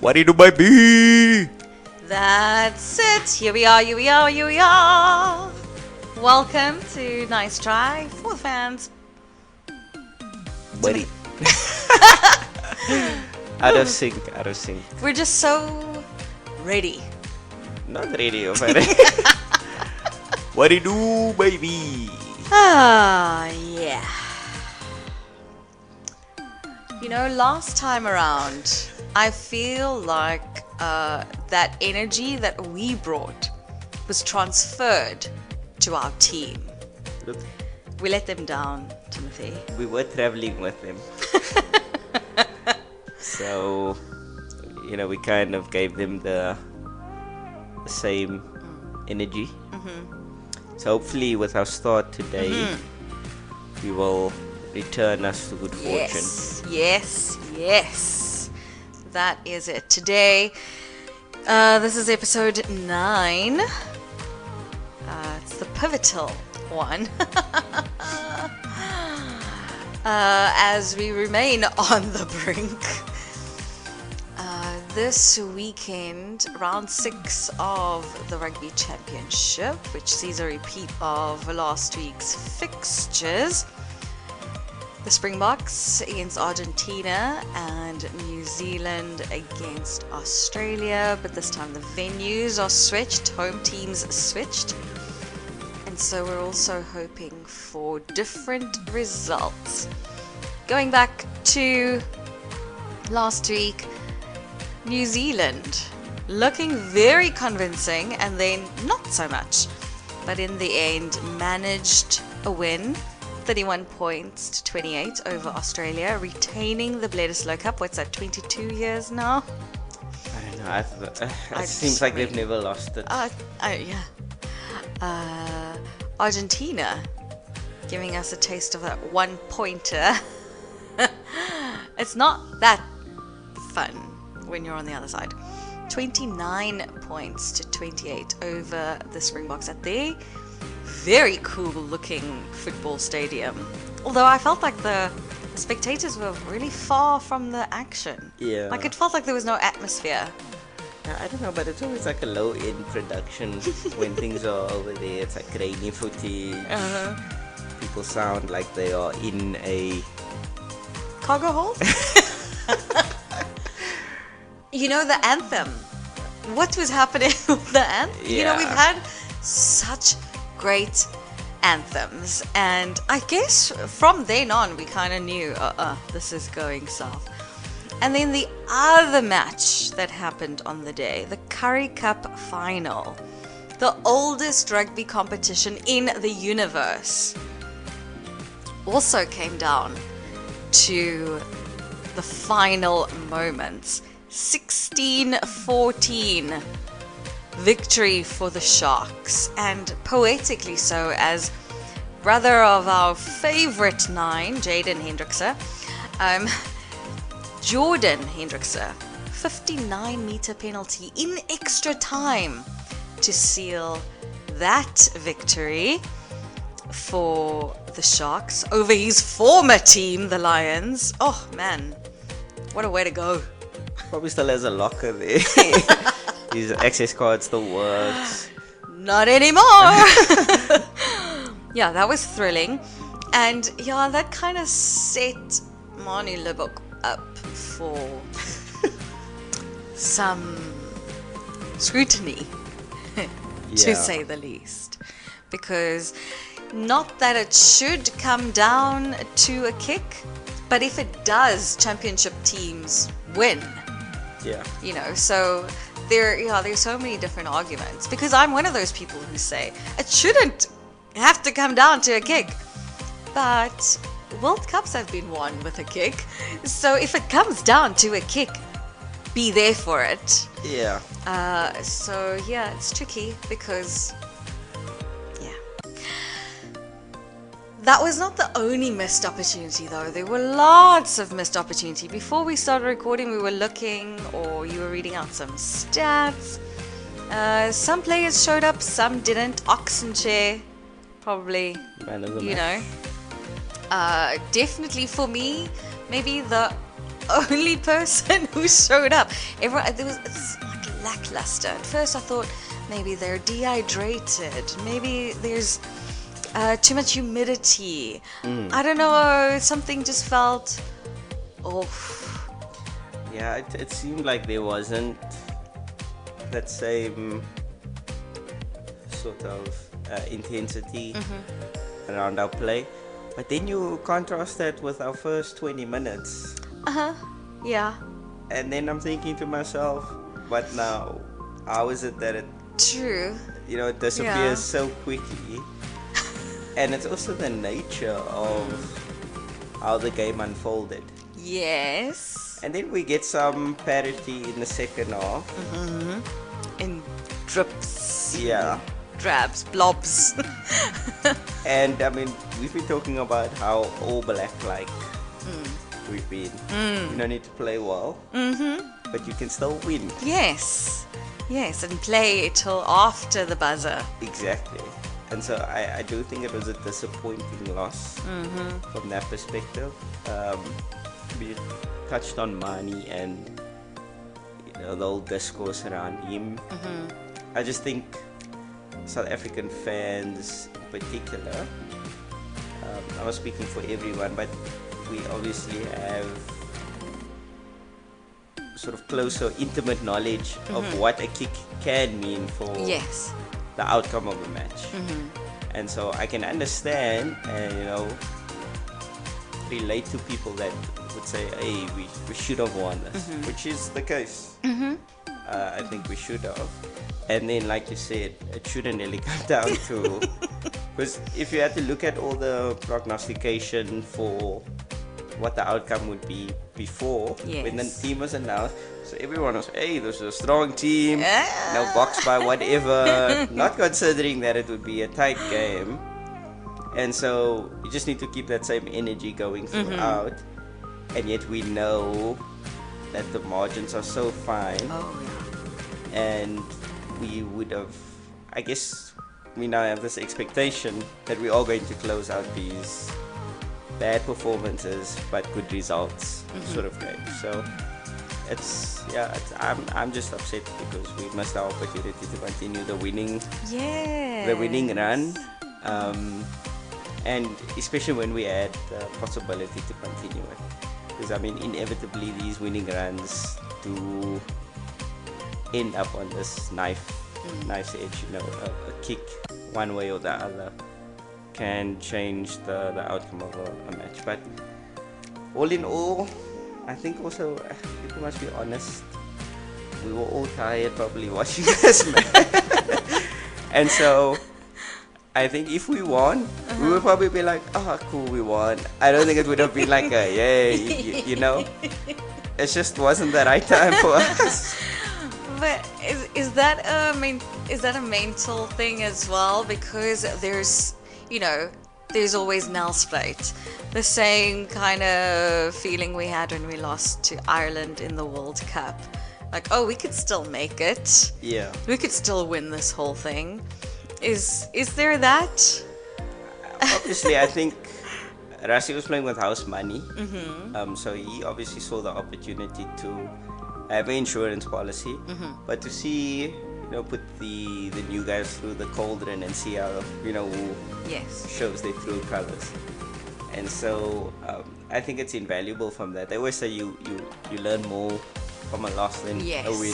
What do you do, baby? That's it. Here we are. Welcome to Nice Try for the fans. Buddy. Out of sync. We're just so ready. Not ready, already. What do you do, baby? Yeah. You know, last time around, I feel like that energy that we brought was transferred to our team. Look, We let them down, Timothy. we were traveling with them. So, we kind of gave them the same energy. So hopefully with our start today, we will return us to good fortune. Yes. That is it. Today, this is episode 9. It's the pivotal one. As we remain on the brink. This weekend, round 6 of the Rugby Championship, which sees a repeat of last week's fixtures. The Springboks against Argentina and New Zealand against Australia, but this time the venues are switched, home teams switched. And so we're also hoping for different results. Going back to last week, New Zealand looking very convincing and then not so much. But in the end managed a win, 31 points to 28 over Australia, retaining the Bledisloe Cup. What's that, 22 years now? I don't know. It seems like they've never lost it. Yeah. Argentina giving us a taste of that one-pointer. It's not that fun when you're on the other side. 29 points to 28 over the Springboks at their very cool looking football stadium. Although I felt like the spectators were really far from the action. Yeah. Like it felt like there was no atmosphere. Yeah, I don't know, but it's always like a low-end production when things are over there. It's like grainy footage. People sound like they are in a Cargo hold? The anthem. What was happening with the anthem? Yeah. We've had such great anthems, and I guess from then on we kind of knew this is going south. And then the other match that happened on the day, the Currie Cup final, the oldest rugby competition in the universe, also came down to the final moments. 16-14 victory for the Sharks, and poetically so, as brother of our favorite 9, Jaden Hendrickse, Jordan Hendrickse, 59-meter penalty in extra time to seal that victory for the Sharks over his former team, the Lions. Oh man, what a way to go. Probably still has a locker there. His access card still works. Not anymore. Yeah, that was thrilling. And yeah, that kind of set Manu Libbok up for some scrutiny, to say the least. Because not that it should come down to a kick, but if it does, championship teams win. Yeah. So there's so many different arguments, because I'm one of those people who say it shouldn't have to come down to a kick, but World Cups have been won with a kick, so if it comes down to a kick, be there for it. Yeah. So yeah, it's tricky because that was not the only missed opportunity though. There were lots of missed opportunity. Before we started recording, we were looking, or you were reading out some stats. Some players showed up, some didn't. Oxenchair, probably, Man of the match. definitely for me, maybe the only person who showed up. Everyone, it's like lackluster. At first I thought maybe they're dehydrated, maybe there's too much humidity. I don't know, something just felt off. Yeah, it seemed like there wasn't that same sort of intensity around our play. But then you contrast that with our first 20 minutes. Yeah. And then I'm thinking to myself, what now? How is it that it, True. you know, it disappears so quickly? And it's also the nature of how the game unfolded. Yes. And then we get some parity in the second half. In drips. Yeah. Drabs, blobs. And I mean, we've been talking about how all black like we've been. You don't need to play well, but you can still win. Yes. Yes, and play till after the buzzer. Exactly. And so I do think it was a disappointing loss from that perspective. We touched on Mani and the whole discourse around him. I just think South African fans in particular, I was speaking for everyone, but we obviously have sort of closer, intimate knowledge of what a kick can mean for the outcome of a match. And so I can understand and, you know, relate to people that would say, hey, we should have won this, which is the case. I think we should have. And then, like you said, it shouldn't really come down to... Because if you had to look at all the prognostication for what the outcome would be before, when the team was announced, so everyone was, hey, this is a strong team, no box by whatever, not considering that it would be a tight game. And so you just need to keep that same energy going throughout. And yet we know that the margins are so fine. And we would have, I guess, we now have this expectation that we're all going to close out these bad performances but good results sort of game. So I'm just upset because we missed our opportunity to continue the winning run, and especially when we had the possibility to continue it, because I mean inevitably these winning runs do end up on this knife edge, you know, a kick one way or the other can change the outcome of a match. But all in all, I think also people must be honest, we were all tired probably watching this match. And so I think if we won, we would probably be like, oh cool, we won. I don't think it would have been like a yay, you know. It just wasn't the right time for us. But is that a mental thing as well? Because there's, you know, there's always Nelspruit. The same kind of feeling we had when we lost to Ireland in the World Cup. Like, oh, we could still make it. Yeah. We could still win this whole thing. Is there that? Obviously, I think Rassi was playing with house money. So he obviously saw the opportunity to have an insurance policy. But to see, you know, put the new guys through the cauldron and see how, you know, who shows their true colors. And so I think it's invaluable from that. They always say you learn more from a loss than a win.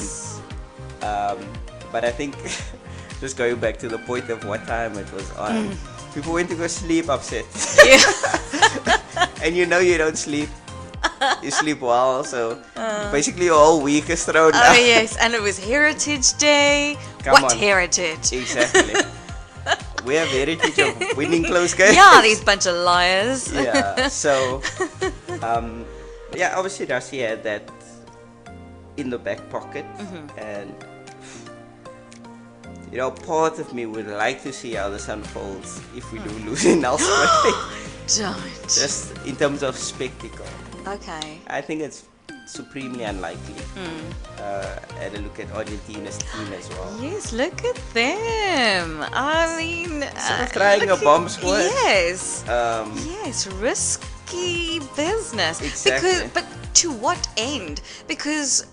But I think just going back to the point of what time it was on, people went to go sleep upset. And you know you don't sleep. You sleep well, so basically your whole week is thrown out. Oh yes, and it was Heritage Day. What heritage? Exactly. We have heritage of winning close games. Yeah, these bunch of liars. Yeah, so obviously Rassi had that in the back pocket, and you know, part of me would like to see how this unfolds if we do lose in Nelspruit. Don't. Just in terms of spectacle. Okay. I think it's supremely unlikely. And a look at Argentina's team as well. Yes, look at them. I mean, sort of trying a bomb squad. Yes. Yes, risky business. Exactly. But to what end? Because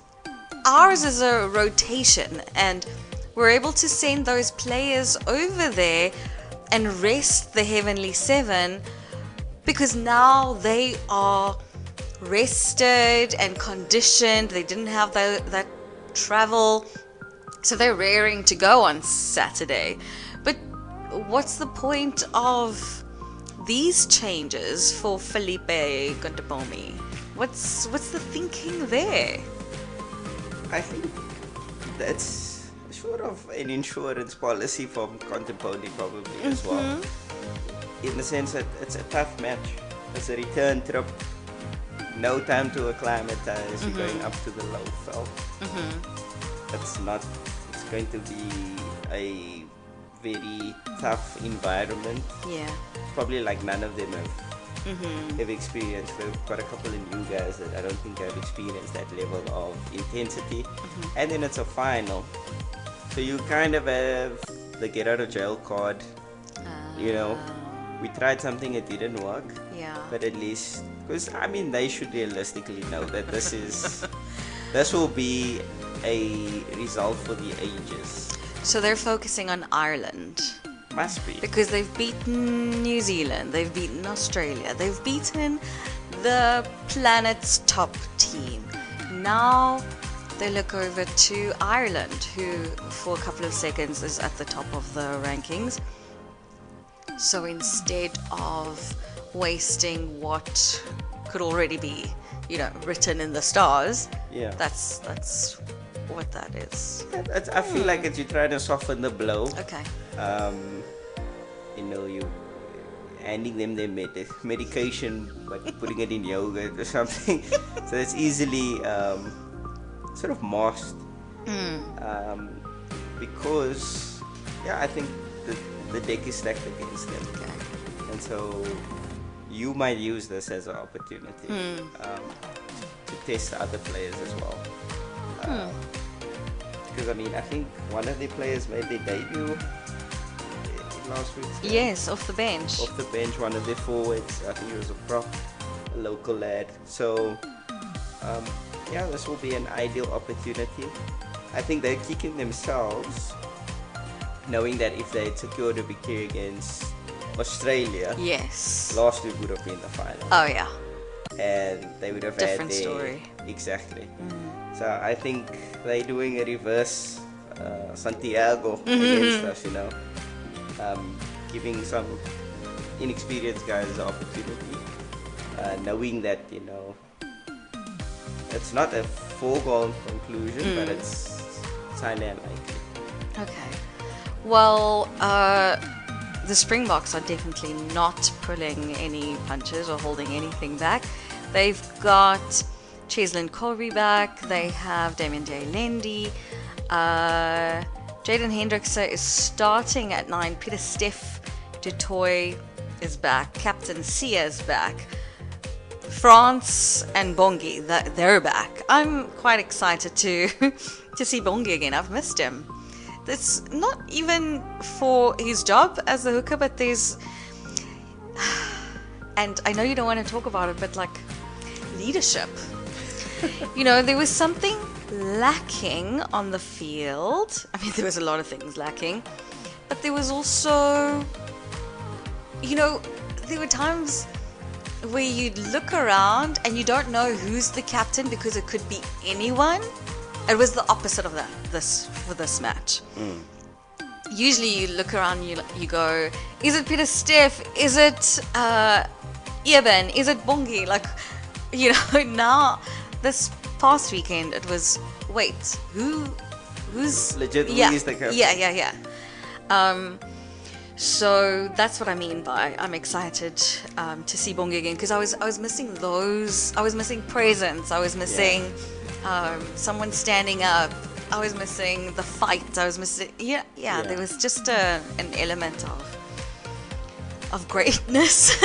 ours is a rotation, and we're able to send those players over there and rest the Heavenly Seven, because now they are rested and conditioned. They didn't have that travel, so they're raring to go on Saturday. But what's the point of these changes for Felipe Contepomi? What's the thinking there? I think that's sort of an insurance policy from Contepomi probably as well. In the sense that it's a tough match. It's a return trip. No time to acclimatize. You're going up to the low felt. It's going to be a very tough environment. Yeah. Probably like none of them have experienced. We've got a couple of new guys that I don't think have experienced that level of intensity. And then it's a final. So you kind of have the get out of jail card. You know, we tried something, it didn't work. Yeah. But at least, because I mean, they should realistically know that this will be a result for the ages. So they're focusing on Ireland. Must be. Because they've beaten New Zealand, they've beaten Australia, they've beaten the planet's top team. Now they look over to Ireland, who for a couple of seconds is at the top of the rankings. So instead of wasting what could already be, written in the stars, that's what that is. I feel like it's you trying to soften the blow. Okay. You handing them their medication, but putting it in yogurt or something, so it's easily sort of masked. Because I think the deck is stacked against them. Okay. And so you might use this as an opportunity to test other players as well. Because I think one of the players made their debut last week. Yes, off the bench. Off the bench, one of their forwards. I think he was a prop, a local lad. So, this will be an ideal opportunity. I think they're kicking themselves, knowing that if they had secured a victory against Australia, last week would have been the final. Oh yeah. And they would have different had story. Exactly. So I think they're doing a reverse Santiago against us, giving some inexperienced guys the opportunity, knowing that it's not a foregone conclusion, but it's highly unlikely. Okay. Well, the Springboks are definitely not pulling any punches or holding anything back. They've got Cheslin Colby back. They have Damien Jay-Lendi. Jaden Hendrickse is starting at 9. Peter Steff du Toit is back. Captain Sia is back. France and Bongi, they're back. I'm quite excited to see Bongi again. I've missed him. It's not even for his job as the hooker, but there's, and I know you don't want to talk about it, but like leadership. There was something lacking on the field. I mean, there was a lot of things lacking, but there was also, there were times where you'd look around and you don't know who's the captain because it could be anyone. It was the opposite of that for this match. Usually you look around and you go, is it Peter Steff? Is it Eben? Is it Bongi? Now this past weekend it was, wait, who's legit? Who is the captain? Yeah. So that's what I mean by I'm excited to see Bongi again, because I was missing those. I was missing presence. I was missing someone standing up. I was missing the fight. I was missing there was just an element of greatness.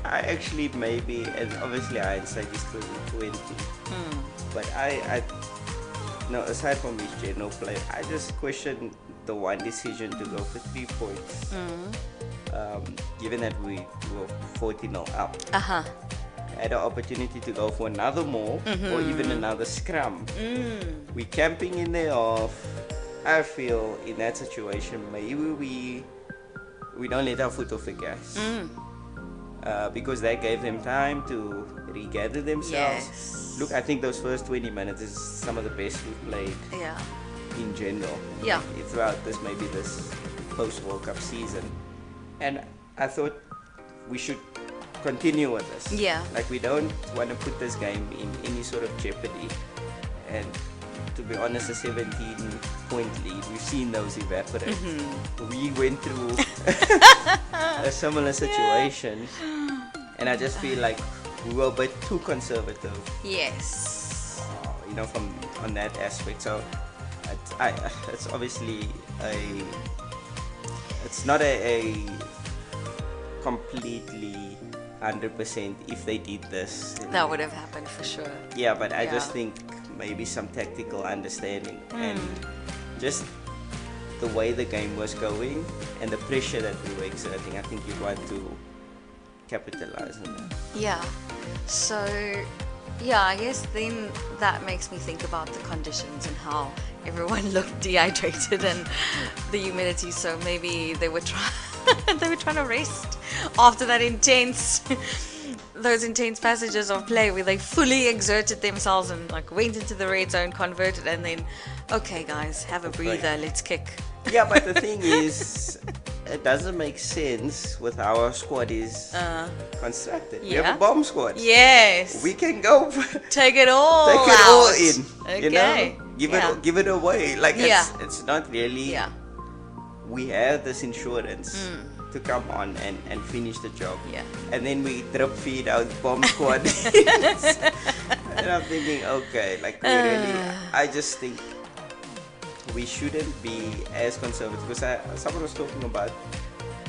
I actually maybe, and obviously hindsight is 2020, but I aside from his general play, I just question the one decision to go for 3 points, given that we were 40-0 up. had an opportunity to go for another maul or even another scrum. We camping in the half. I feel in that situation maybe we don't let our foot off the gas. Because that gave them time to regather themselves. Yes. Look, I think those first 20 minutes is some of the best we've played in general. Yeah. Throughout maybe this post-World Cup season. And I thought we should continue with this. Yeah. Like, we don't want to put this game in any sort of jeopardy. And to be honest, a 17-point lead, we've seen those evaporate. We went through a similar situation, and I just feel like we were a bit too conservative. Yes. From on that aspect. So it's obviously it's not a completely 100% if they did this. That would have happened for sure. Yeah, but I just think maybe some tactical understanding and just the way the game was going and the pressure that we were exerting. I think you'd want to capitalize on that. Yeah. So, I guess then that makes me think about the conditions and how everyone looked dehydrated and the humidity. So maybe they were trying to rest after that those intense passages of play where they fully exerted themselves and went into the red zone, converted, and then, okay guys, have a breather, let's kick. Yeah, but the thing is, it doesn't make sense with how our squad is constructed. We have a bomb squad. Yes. We can go take it all in. Okay. Give it away. It's not really. Yeah. We have this insurance to come on and finish the job. Yeah. And then we drip feed out bomb squad. And I'm thinking, okay, I just think we shouldn't be as conservative, because someone was talking about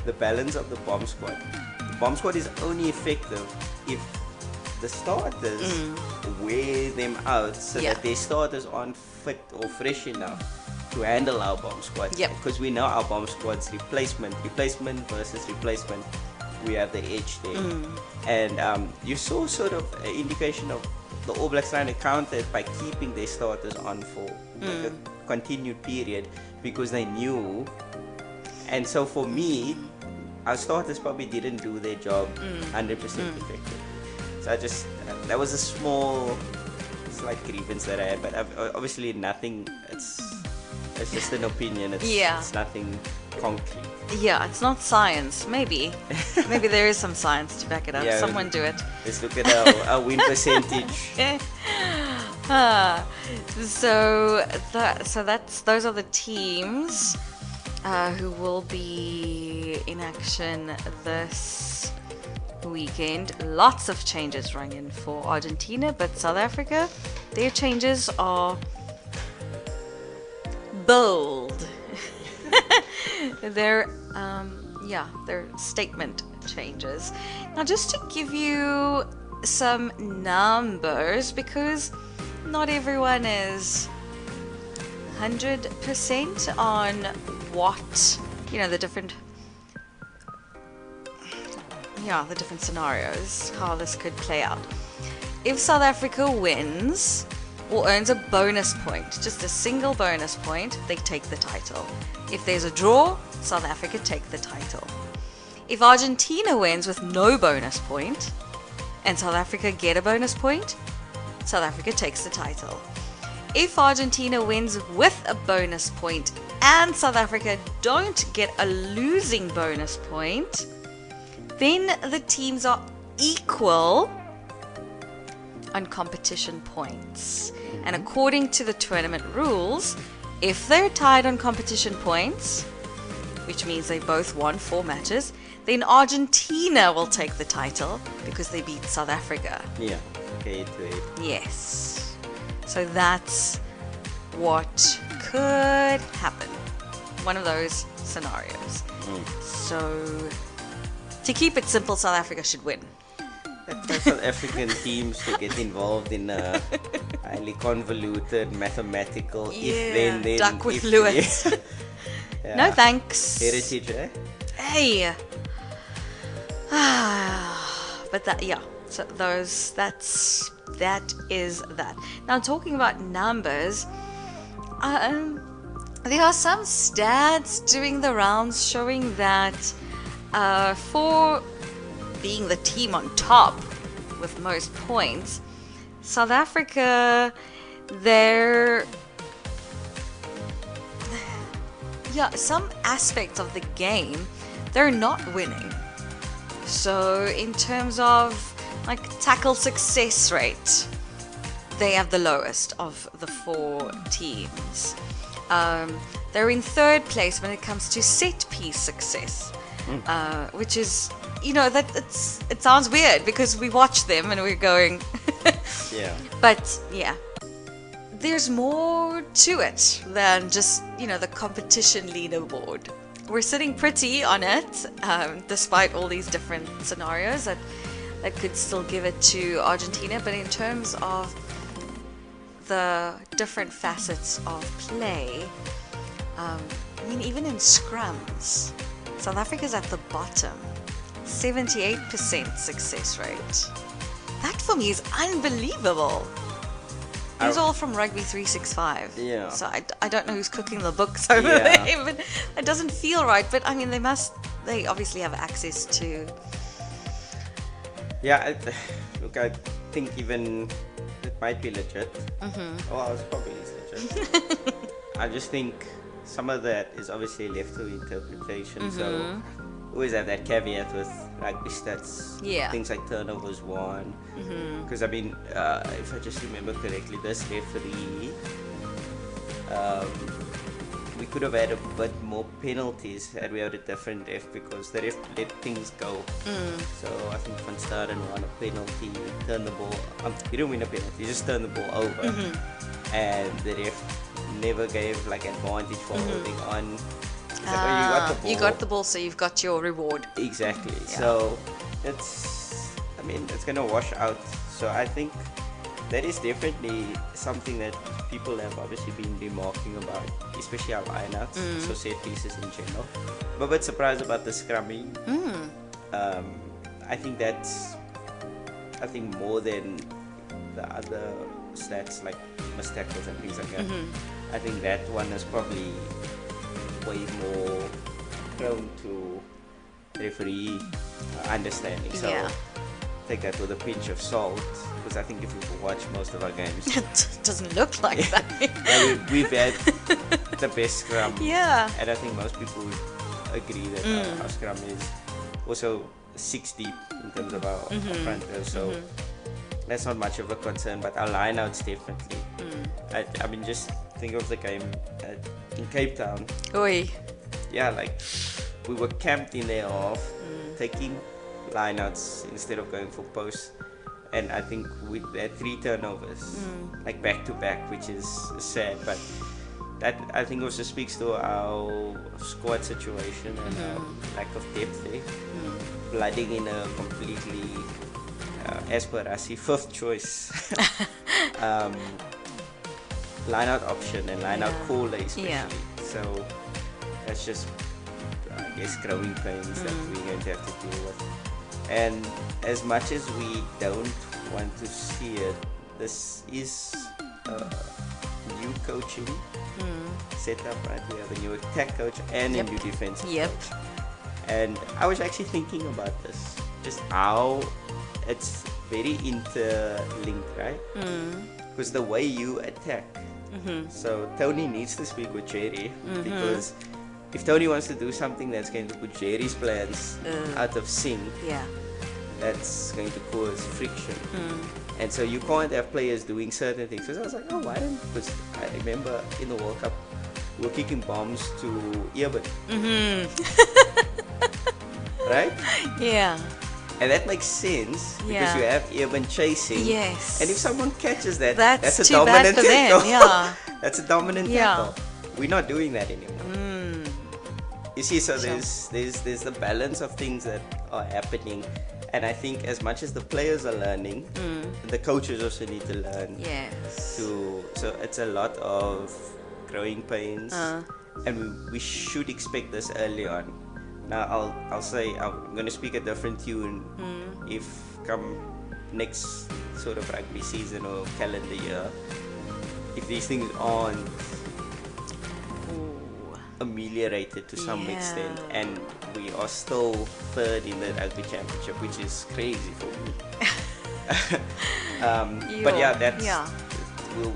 the balance of the bomb squad. The bomb squad is only effective if the starters wear them out so that their starters aren't fit or fresh enough to handle our bomb squad. Because we know our bomb squad's replacement versus replacement, we have the edge there. And you saw sort of an indication of the All Blacks trying to counter it by keeping their starters on for a continued period, because they knew. And so for me, our starters probably didn't do their job 100% effectively. So I just that was a small slight grievance that I had, but obviously nothing. It's just an opinion. It's nothing concrete. Yeah, it's not science. Maybe there is some science to back it up. Someone do it. Let's look at our win percentage. So those are the teams who will be in action this weekend. Lots of changes rung in for Argentina, but South Africa, their changes are bold. They're statement changes. Now, just to give you some numbers, because not everyone is 100% on what, the different scenarios, how this could play out. If South Africa wins or earns a bonus point, just a single bonus point, they take the title. If there's a draw, South Africa take the title. If Argentina wins with no bonus point and South Africa get a bonus point, South Africa takes the title. If Argentina wins with a bonus point and South Africa don't get a losing bonus point, then the teams are equal on competition points. And according to the tournament rules, if they're tied on competition points, which means they both won 4 matches, then Argentina will take the title because they beat South Africa. Yeah, okay, to it. Yes. So that's what could happen. One of those scenarios. So, to keep it simple, South Africa should win. South African teams to get involved in a highly convoluted mathematical if-then duck with Lewis. Yeah. No thanks. Heritage, eh? Hey. But that, So that is that. Now, talking about numbers, there are some stats doing the rounds showing that for being the team on top with most points, South Africa, some aspects of the game, they're not winning. So in terms of like tackle success rate, they have the lowest of the 4 teams. They're in 3rd place when it comes to set piece success, which is, that it sounds weird because we watch them and we're going, Yeah. But yeah, there's more to it than just, the competition leaderboard. We're sitting pretty on it, despite all these different scenarios that could still give it to Argentina. But in terms of the different facets of play, even in scrums, South Africa's at the bottom, 78% success rate. That for me is unbelievable. These are all from Rugby 365. Yeah. So I don't know who's cooking the books over there, but it doesn't feel right. But I mean, they obviously have access to. Yeah, look, I think even it might be legit. Well, it probably is legit. I just think some of that is obviously left to interpretation. So always have that caveat with rugby stats. Yeah. Things like turnovers won. Because I mean, if I just remember correctly, this referee, we could have had a bit more penalties had we had a different ref, because the ref let things go. So I think Van Staden won a penalty, turned the ball. He didn't win a penalty, he just turned the ball over, and the ref never gave like advantage for holding on. He's like, oh, you got the ball. You got the ball, so you've got your reward. Exactly. Yeah. So it's gonna wash out. So I think that is definitely something that people have obviously been remarking about, especially our lineouts, so set pieces in general. I'm a bit surprised about the scrumming. I think that's more than the other stats like missed tackles and things like that. I think that one is probably way more prone to referee understanding. So take that with a pinch of salt, because I think if you watch most of our games, it doesn't look like that. we've had the best scrum. Yeah. And I think most people would agree that our scrum is also 6 deep in terms of our front row. So that's not much of a concern, but our lineouts definitely. I mean, just think of the game in Cape Town. Oi. Yeah, like we were camped in their half, taking lineouts instead of going for posts, and I think we had 3 turnovers, like back to back, which is sad. But that I think also speaks to our squad situation and our lack of depth there. Blooding in a completely, as per Rassi, 5th choice line-out option and line-out caller especially. So that's just, I guess, growing pains that we're going to have to deal with. And as much as we don't want to see it, this is new coaching setup, right? We have a new attack coach and a new defensive coach. And I was actually thinking about this, just how it's very interlinked, right? Because the way you attack, so Tony needs to speak with Jerry, because if Tony wants to do something that's going to put Jerry's plans out of sync, that's going to cause friction. And so you can't have players doing certain things. So I was like, oh, why don't? Because I remember in the World Cup, we were kicking bombs to Eben. Right? Yeah. And that makes sense because you have Eben chasing. Yes. And if someone catches that, that's a too dominant bad for tackle. them. Yeah. That's a dominant tackle. We're not doing that anymore. You see, so there's the balance of things that are happening, and I think as much as the players are learning, the coaches also need to learn. Yes. So it's a lot of growing pains, and we should expect this early on. Now I'll say I'm going to speak a different tune if come next sort of rugby season or calendar year, if these things aren't ameliorated to some extent, and we are still third in the Rugby Championship, which is crazy for me. But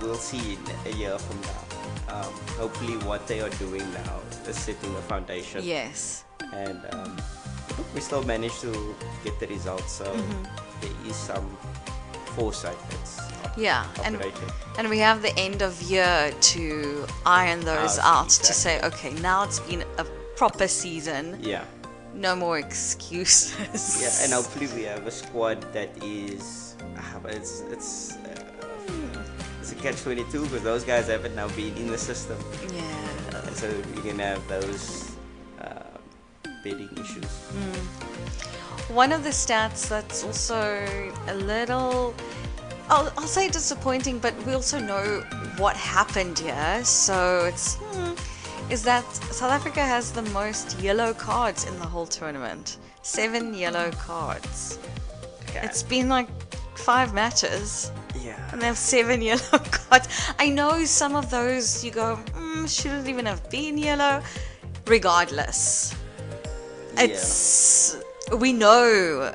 we'll see in a year from now. Hopefully what they are doing now is setting the foundation. Yes. And we still managed to get the results, so there is some foresight that's operated. And we have the end of year to iron those out, to say, okay, now it's been a proper season. Yeah. No more excuses. Yeah, and hopefully we have a squad that is, it's a catch-22 because those guys haven't now been in the system. Yeah. And so you're going to have those bidding issues. One of the stats that's also a little, I'll say disappointing, but we also know what happened here. So it's, is that South Africa has the most yellow cards in the whole tournament. 7 yellow cards. Yeah. It's been like 5 matches. Yeah. And they have 7 yellow cards. I know some of those you go, shouldn't even have been yellow. Regardless. It's, we know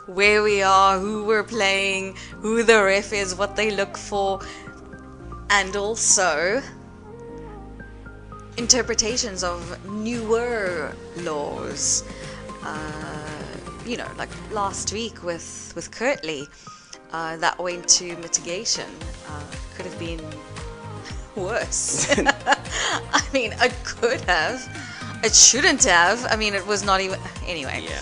where we are, who we're playing, who the ref is, what they look for, and also interpretations of newer laws. Like last week with Kirtley, that went to mitigation. Could have been worse. I mean, it could have. It shouldn't have. I mean, it was not even. Anyway. Yeah.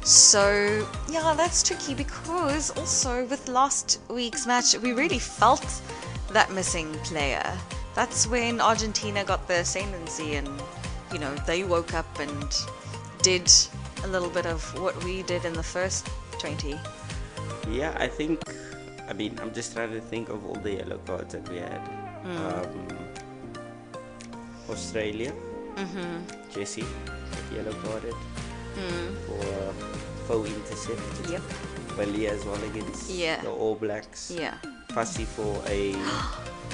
So, that's tricky because also with last week's match, we really felt that missing player. That's when Argentina got the ascendancy and, they woke up and did a little bit of what we did in the first 20. Yeah, I'm just trying to think of all the yellow cards that we had. Australia. Jesse yellow carded for faux intercept. Yep. Valia as well against the All Blacks. Yeah. Fussy for a.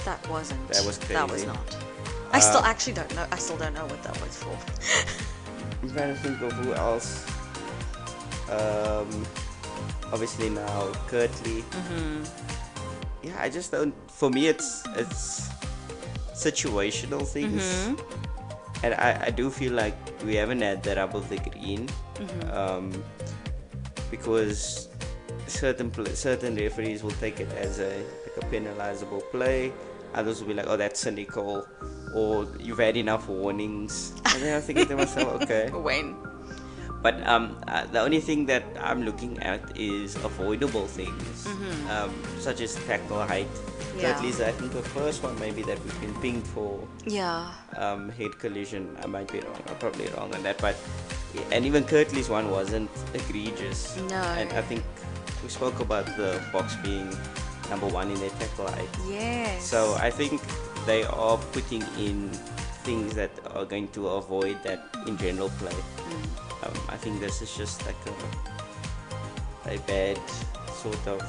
That wasn't. That was crazy. That was not. I still actually don't know. I still don't know what that was for. I'm trying to think of who else. Obviously now Kirtley. Yeah, I just don't. For me, it's situational things. And I do feel like we haven't had that rub of the green, because certain referees will take it as a penalizable play. Others will be like, oh, that's cynical, or you've had enough warnings. And then I'm thinking to myself, okay. When? But the only thing that I'm looking at is avoidable things, such as tackle height. Yeah. At least I think the first one maybe that we've been pinged for head collision. I might be wrong. I'm probably wrong on that. And even Kirtley's one wasn't egregious. No. And I think we spoke about the Boks being number 1 in their tackle height. Yes. So I think they are putting in things that are going to avoid that in general play. I think this is just like a bad sort of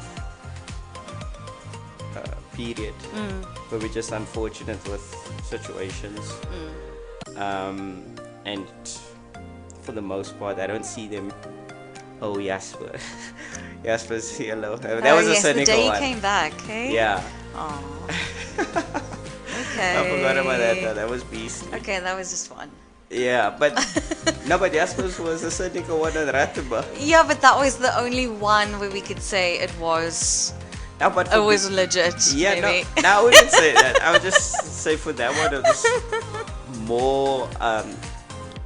period where we're just unfortunate with situations, and for the most part I don't see them. Oh, Jasper's yellow. That was a cynical the day one. He came back, hey? Yeah. Oh. Okay. I forgot about that though. That was beastly. Okay, that was just fun. Yeah, but Jasper's was a cynical one on Rattenberg. Yeah, but that was the only one where we could say it was. No, but it was legit. Yeah, maybe. no, I wouldn't say that. I would just say for that one, it was more.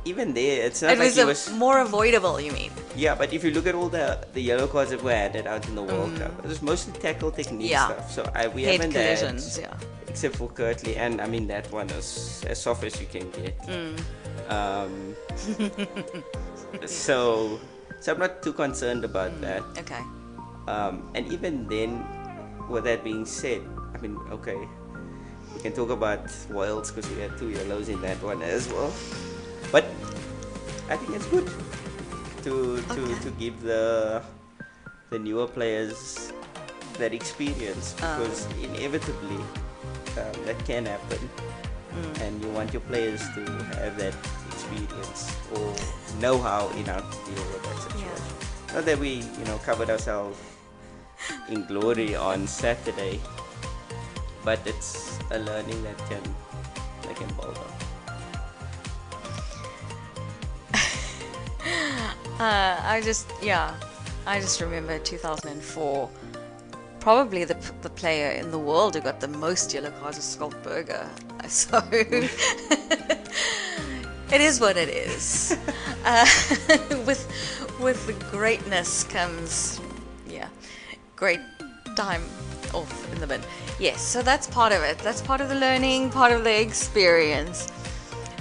Even there, it's not it was more avoidable. You mean? Yeah, but if you look at all the yellow cards that were added out in the World Cup, it was mostly tackle technique stuff. So we head haven't collisions, had, except for Kirtley, and I mean that one is as soft as you can get. So I'm not too concerned about that. Okay. And even then, with that being said, I mean, okay, we can talk about Wilds because we had 2 yellows in that one as well. But I think it's good to give the the newer players that experience, because inevitably that can happen, and you want your players to have that experience or know-how in how to deal with that situation. Not that we, covered ourselves in glory on Saturday, but it's a learning that can build on. I just remember 2004. Probably the player in the world who got the most yellow cards was Scott Berger. So it is what it is. With the greatness comes, great time off in the bin. Yes, so that's part of it. That's part of the learning, part of the experience.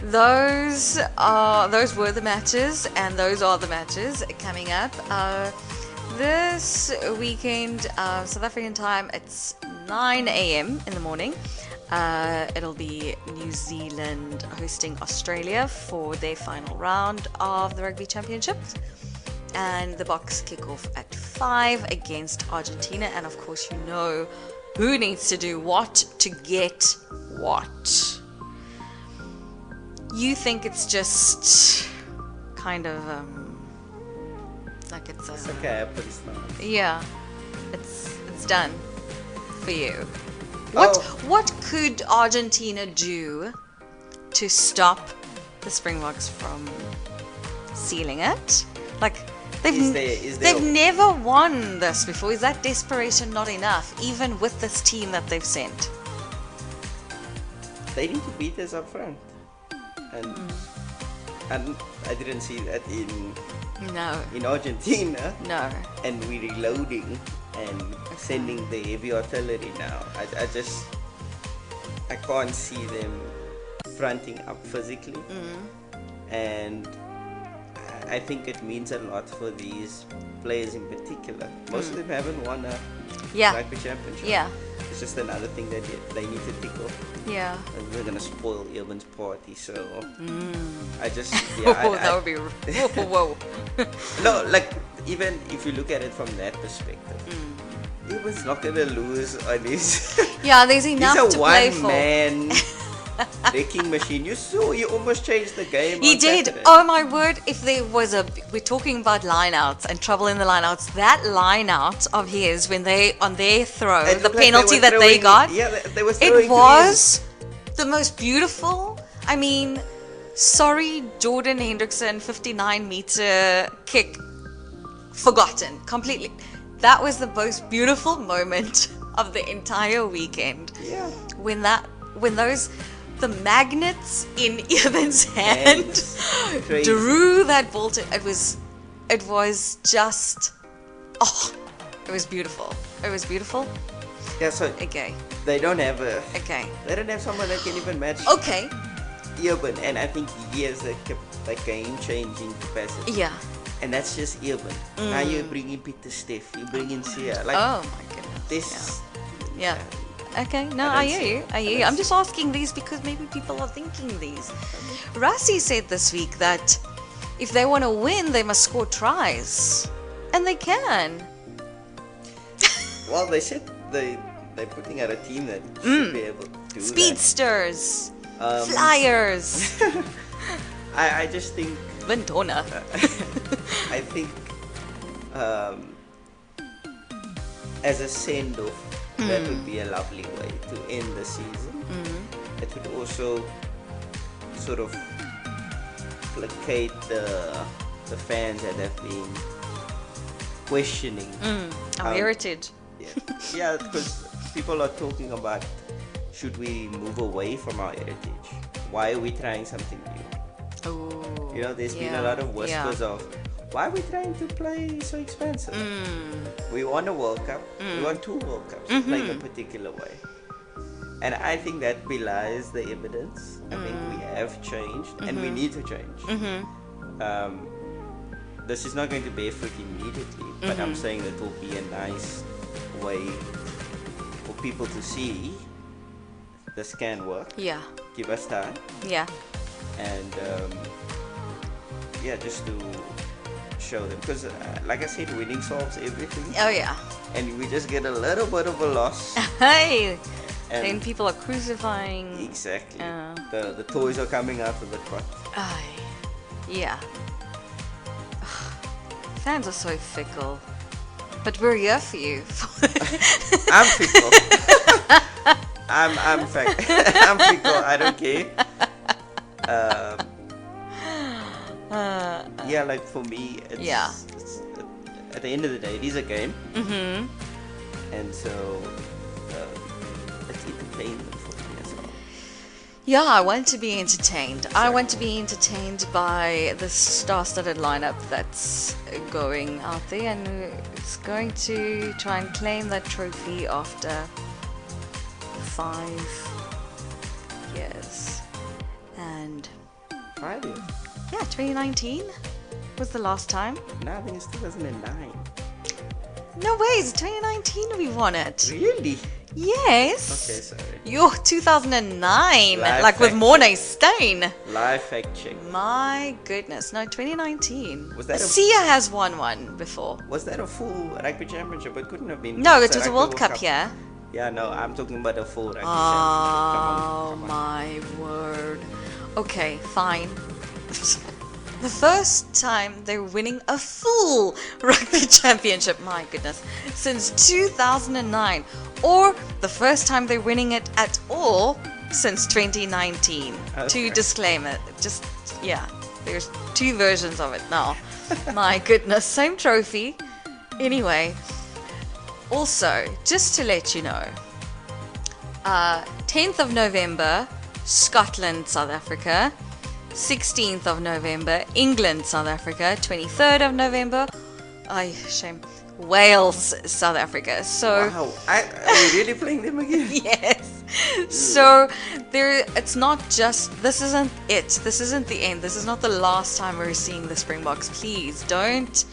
Those were the matches, and those are the matches coming up. This weekend, South African time, it's 9 a.m. in the morning. It'll be New Zealand hosting Australia for their final round of the Rugby Championship. And the Boks kick off at 5 against Argentina. And of course, you know who needs to do what to get what. You think it's just kind of like it's like a happens now. Yeah, it's done for you. What could Argentina do to stop the Springboks from sealing it? Like they've never won this before. Is that desperation not enough, even with this team that they've sent? They need to beat us up front, and I didn't see that in Argentina. No. And we're reloading and sending the heavy artillery now. I can't see them fronting up physically, and I think it means a lot for these players in particular. Most of them haven't won a Rugby Championship. Yeah. It's just another thing that they need to tick off. Yeah. And we're gonna spoil Eben's party, so I just that would be whoa. No, like even if you look at it from that perspective, Eben's not gonna lose on this. Yeah, there's enough to play for. He's a one-man wrecking machine. You saw he almost changed the game. He did. Saturday. Oh my word! If there was we're talking about lineouts and trouble in the lineouts. That lineout of his when they on their throw, the penalty that they got. Yeah, they were throwing. It was the most beautiful. I mean, sorry, Jordan Hendrickson, 59-meter kick, forgotten completely. That was the most beautiful moment of the entire weekend. Yeah. When the magnets in Eben's hand drew that ball to it was just it was beautiful. It was beautiful. Yeah, so okay. They don't have someone that can even match Eben, and I think he has a game-changing capacity. Yeah. And that's just Eben. Now you bring in Peter Steff, you bring in Sia. Like, oh my goodness. This. Yeah. Okay, no, I hear you. I'm just asking these because maybe people are thinking these. Rassi said this week that if they want to win, they must score tries. And they can. Well, they said they're putting out a team that should be able to do Speedsters. Flyers. I just think... Ventona. I think as a send-off, that would be a lovely way to end the season. It would also sort of placate the fans that have been questioning our heritage. Yeah, because people are talking about, should we move away from our heritage? Why are we trying something new? Ooh, there's been a lot of whispers of, why are we trying to play so expensive? We won a World Cup. We won 2 World Cups playing a particular way. And I think that belies the evidence. I think we have changed and we need to change. This is not going to bear fruit immediately, but I'm saying that will be a nice way for people to see this can work. Yeah. Give us time. Yeah. And just to show them, because like I said, winning solves everything. Oh yeah. And we just get a little bit of a loss. Hey. And Then people are crucifying. exactly. The toys are coming out of the cot. Aye. Yeah. Fans are so fickle. But we're here for you. I'm fickle. I'm fickle. I don't care. Yeah, like for me, it's, at the end of the day, it is a game. Mm-hmm. And so it's entertainment for me as well. Yeah, I want to be entertained. Exactly. I want to be entertained by the star-studded lineup that's going out there, and it's going to try and claim that trophy after 5 years. And 5 years? Yeah, 2019 was the last time. No, I think it's 2009. No way, it's 2019 we won it. Really? Yes. Okay, sorry. You're 2009, Live like with fact Mornay Stain. Live fact check. My goodness, no, 2019. Was that Sia has won one before. Was that a full Rugby Championship? It couldn't have been. No, it was a World Cup, yeah. Yeah, no, I'm talking about a full Rugby Oh, Championship. Come on. my word. Okay, fine. The first time they're winning a full Rugby Championship, my goodness, since 2009. Or the first time they're winning it at all since 2019. Okay. To disclaim it. Just, yeah, there's 2 versions of it now. My goodness, same trophy. Anyway, also, just to let you know, 10th of November, Scotland, South Africa. 16th of November, England, South Africa. 23rd of November, shame, Wales, South Africa. So wow, are we really playing them again? yes. So it's not just, this isn't it. This isn't the end. This is not the last time we're seeing the Springboks. Please don't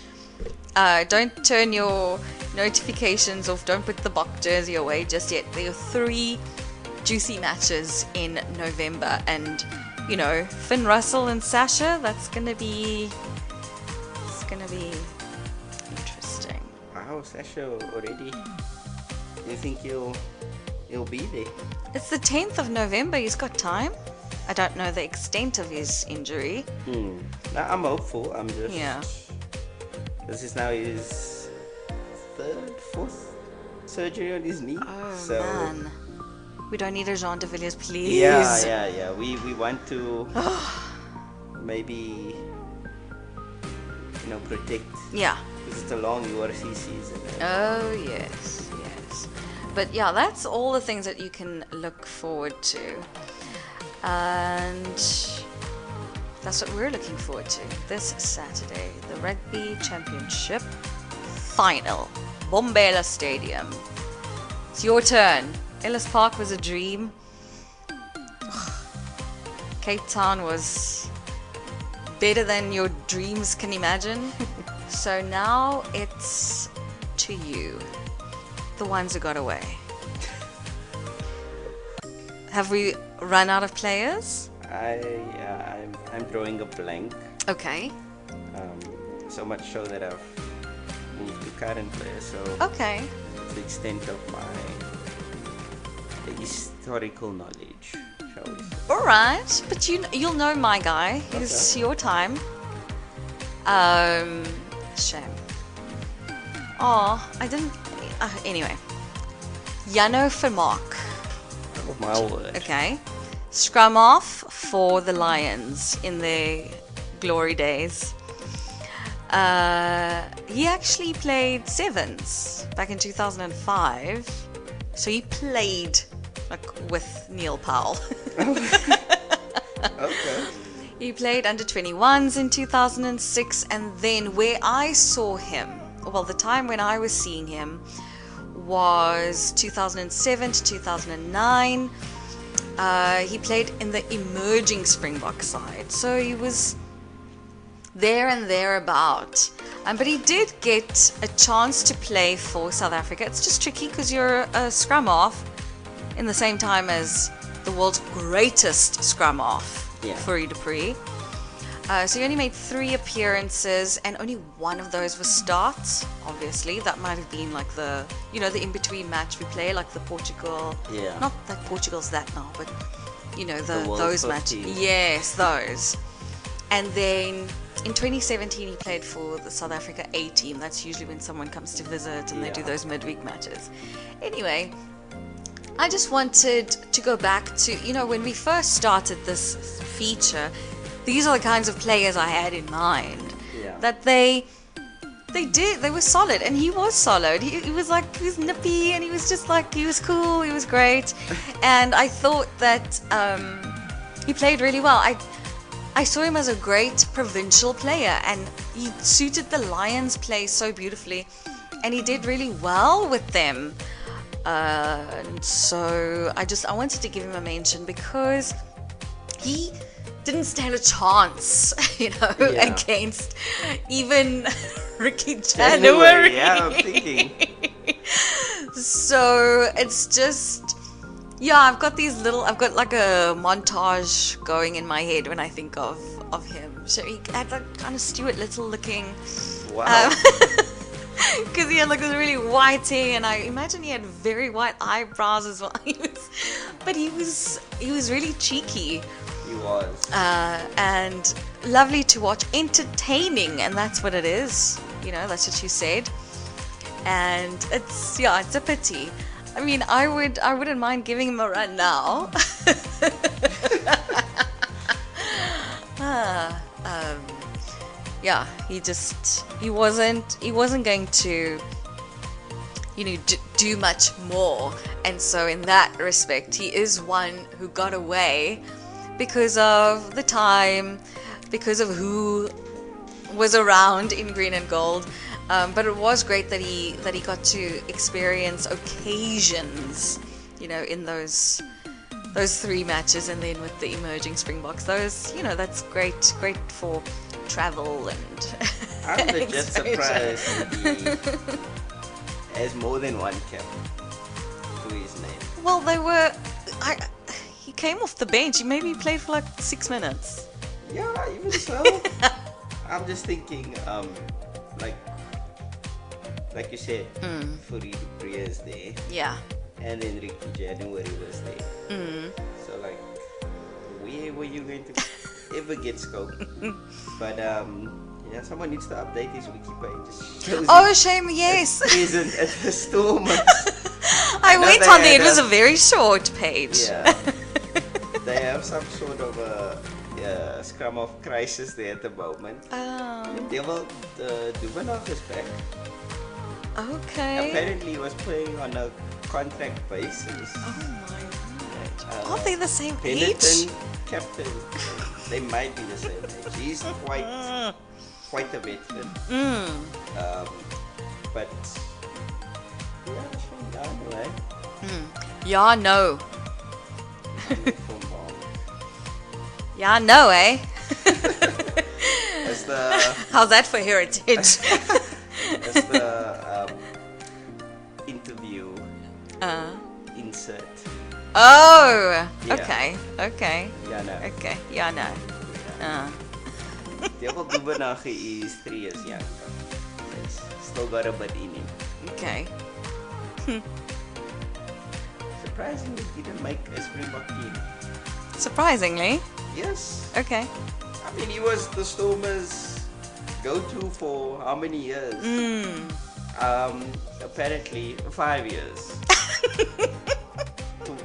turn your notifications off. Don't put the Bok jersey away just yet. There are 3 juicy matches in November, and you know, Finn Russell and Sasha, it's gonna be interesting. Wow, Sasha already. Do you think he'll be there? It's the 10th of November, he's got time. I don't know the extent of his injury. No, I'm hopeful. I'm just. Yeah. This is now his 3rd, 4th surgery on his knee. Oh so, man. We don't need a Jean de Villiers, please. Yeah. We want to maybe, protect. Yeah. Because it's a long URC season. Oh, yes. But yeah, that's all the things that you can look forward to. And that's what we're looking forward to this Saturday. The Rugby Championship final. Bombela Stadium. It's your turn. Ellis Park was a dream. Cape Town was better than your dreams can imagine. So now it's to you, the ones who got away. Have we run out of players? I'm drawing a blank. Okay. So much so that I've moved to current players. So Okay. to the extent of the historical knowledge, shall we say. All right, but you'll know my guy. It's your time. Shame. Oh, I didn't. Anyway, Jano Vermaak. Oh my word. Okay, scrum off for the Lions in their glory days. He actually played sevens back in 2005, so he played with Neil Powell. Okay. He played under 21s in 2006, and then where I saw him, well, the time when I was seeing him was 2007 to 2009. He played in the emerging Springbok side, so he was there and thereabout. But he did get a chance to play for South Africa. It's just tricky because you're a scrum off in the same time as the world's greatest scrum off, Yeah. Fourie du Preez. So he only made 3 appearances, and only one of those was starts. Obviously, that might have been like the in-between match we play, like the Portugal. Yeah. Not that Portugal's that now, but The World those 15. matches. Yes, those. And then in 2017, he played for the South Africa A team. That's usually when someone comes to visit and they do those midweek matches. Anyway, I just wanted to go back to, when we first started this feature, these are the kinds of players I had in mind. Yeah. That they were solid, and he was solid. He was nippy, and he was just like, he was cool, he was great. And I thought that he played really well. I saw him as a great provincial player, and he suited the Lions play so beautifully, and he did really well with them. And so I wanted to give him a mention because he didn't stand a chance, against even Ricky January. Yeah, I'm thinking. So it's just, I've got like a montage going in my head when I think of him. So he had that kind of Stuart Little looking. Wow. Because he had like this really white hair, and I imagine he had very white eyebrows as well. But he was really cheeky. He was. And lovely to watch, entertaining, and that's what it is. That's what you said. And it's a pity. I mean, I wouldn't mind giving him a run now. He wasn't going to, do much more. And so in that respect, he is one who got away because of the time, because of who was around in green and gold. But it was great that he got to experience occasions, in those 3 matches, and then with the emerging Springboks. Those, that's great for travel and. I'm legit surprised he has more than one cap to his name. Well, he came off the bench. Maybe he played for like 6 minutes. Yeah, even so. I'm just thinking, like you said, Furi Dupree is there. Yeah. And then Ricky January was there. So like, where were you going to ever get scope? But someone needs to update his wiki page. Just shows Shame, yes. Present at the Stormers. I went on there. It was a very short page. Yeah. They have some sort of a scrum of crisis there at the moment. The Duvenach is back. Okay. Apparently he was playing on a contract basis. Oh my god. Are they the same Benetton, age? captain. They might be the same age. He's quite a veteran. But anyway. Yeah, no. Yeah, no, eh? How's that for heritage? That's the interview insert. Oh, Yeah. okay. Yeah, no. Okay, yeah, no. Devil Duvenach is 3 years younger. He's still got a bit in him. Okay. Surprisingly, he didn't make a Springbok team. Surprisingly? Yes. Okay. I mean, he was the Stormers' go-to for how many years? Apparently 5 years.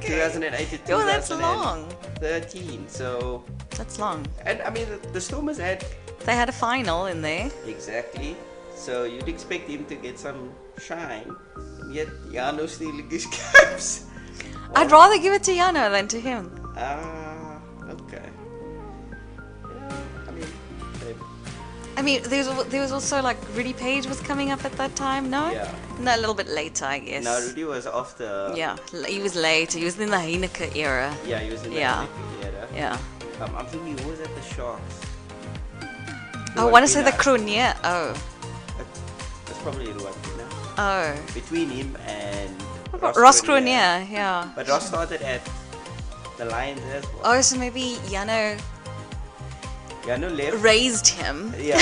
2008 to 2013. Oh, that's long. So. That's long. And I mean, the Stormers had. They had a final in there. Exactly. So you'd expect him to get some shine. And yet, Jano stealing his caps. I'd rather give it to Jano than to him. Okay. Yeah, I mean, there was also like Rudy Page was coming up at that time, no? Yeah. No, a little bit later, I guess. No, Rudy was after. Yeah, he was late. He was in the Heineke era. Yeah, he was in the Yeah. Heineke era. Yeah. I'm thinking who was at the Sharks? I want to say the Ruapina. Kronier. Oh. That's probably Ruapina. Oh. Between him and Ross Kronier, yeah. But Ross started at the Lions as well. Oh, so maybe Jano. Yeah, no left. raised him. Yeah.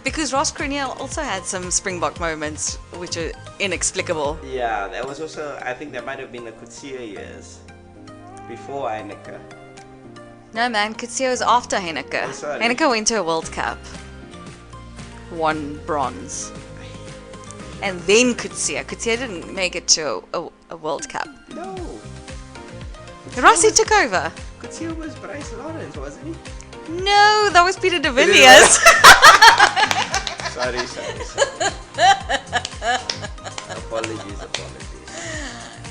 Because Ross Cronier also had some Springbok moments which are inexplicable. Yeah, that was also, I think that might have been the Kutsia years. Before Heineke. No man, Kutsia was after Heineke. Oh, sorry. Heineke went to a World Cup. Won bronze. And then Kutsia. Kutsia didn't make it to a World Cup. No. Rossi took over. Kutsia was Bryce Lawrence, wasn't he? No, that was Peter de Villiers. Sorry. Apologies.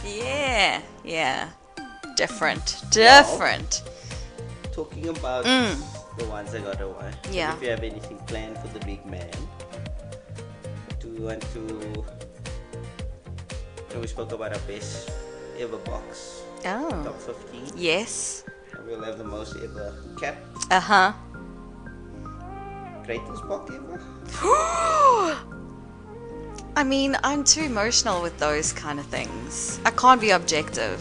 Yeah. Different. Talking about the ones that got away. Yeah. If you have anything planned for the big man, do we want to? We spoke about our best ever box. Oh. Top 15. Yes. And we'll have the most ever cap. Uh-huh. Greatest box ever. I mean, I'm too emotional with those kind of things. I can't be objective.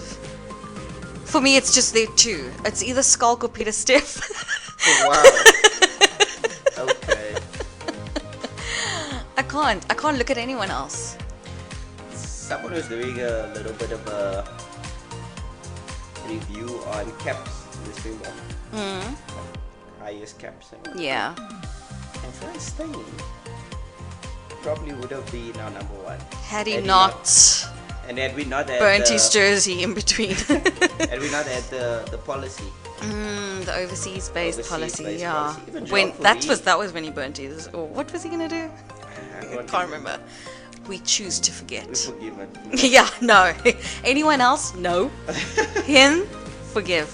For me, it's just there too. It's either Skulk or Peter Steff. Oh, wow. Okay. I can't look at anyone else. Someone was doing a little bit of a review on caps in the Springbok. Highest caps and whatnot. Yeah. And Frans Steyn probably would have been our number one. Had he not and had we not had burnt his jersey in between. had we not had the policy. The overseas-based policy, yeah. Policy. Even When Jean-Marie- that was when he burnt his. Or what was he gonna do? I Can't remember. We choose to forget. We forgive it. Yeah, no. Anyone else? No. Him? Forgive.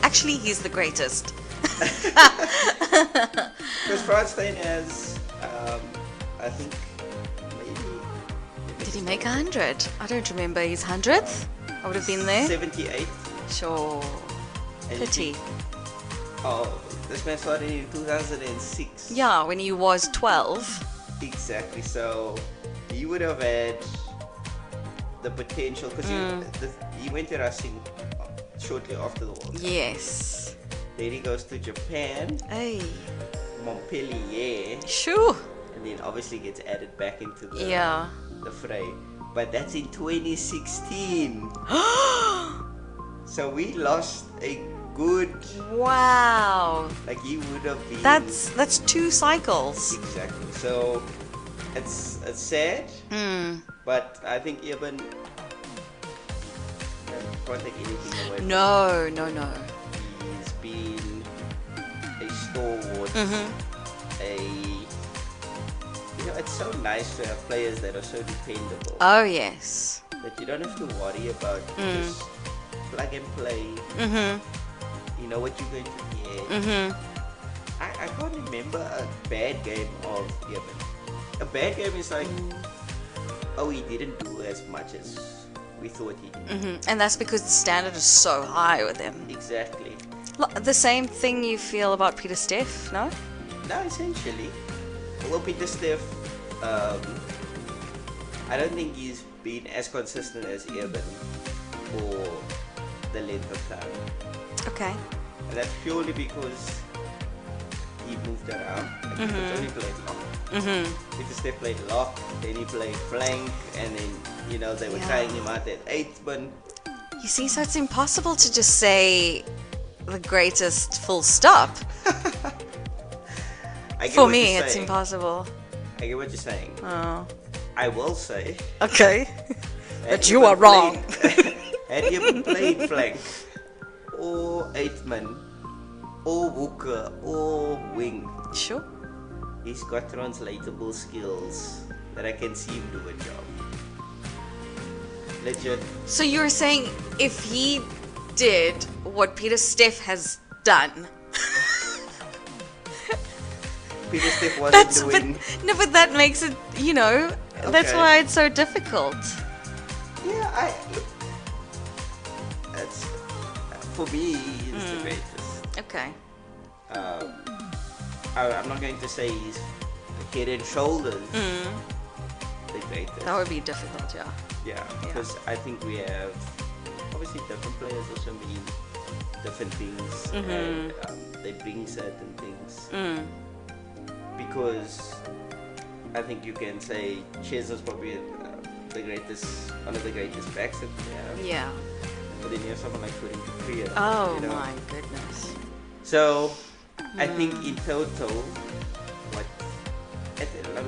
Actually, he's the greatest. Because Frans Steyn has, I think, maybe. Did he make 100? I don't remember his 100th. I would have been there. 78. Sure. And Pity. Oh, this man started in 2006. Yeah, when he was 12. Exactly. So he would have had the potential because he went to Racing shortly after the World Cup. Yes. Then he goes to Japan, Hey. Montpellier, Sure. and then obviously gets added back into the fray. But that's in 2016. So we lost a good. Wow. Like he would have been. That's 2 cycles. Exactly. So it's sad, but I think Eben can't take anything away from No. He's been a stalwart. It's so nice to have players that are so dependable Oh, yes. that you don't have to worry about just plug and play. You know what you're going to get. I can't remember a bad game of Eben. A bad game is like, he didn't do as much as we thought he did. And that's because the standard is so high with him. Exactly. The same thing you feel about Peter Steff, no? No, essentially. Well, Peter Steff, I don't think he's been as consistent as Eben for the length of time. Okay. And that's purely because he moved around. Like he only played lock. Peter Steff played lock, then he played flank, and then, they were trying him out at 8th, but You see, so it's impossible to just say the greatest full stop. For me, it's impossible. I get what you're saying. Oh. I will say. Okay. But you are wrong. Had he ever played flank, or 8th man, or hooker, or wing, Sure. he's got translatable skills that I can see him do a job. Legit. So you're saying if he did what Peter Steff has done, Peter Steff wasn't doing. but that makes it, that's Okay. why it's so difficult. Yeah, that's for me. He's the greatest. Okay. I'm not going to say he's head and shoulders the greatest. That would be difficult, yeah. Yeah, because I think we have obviously different players also mean different things, and they bring certain things. Mm. Because I think you can say Ches is probably one of the greatest backs that we have. Yeah. But then you have someone like Corinne Capria. Oh you know? my goodness. So I think in total,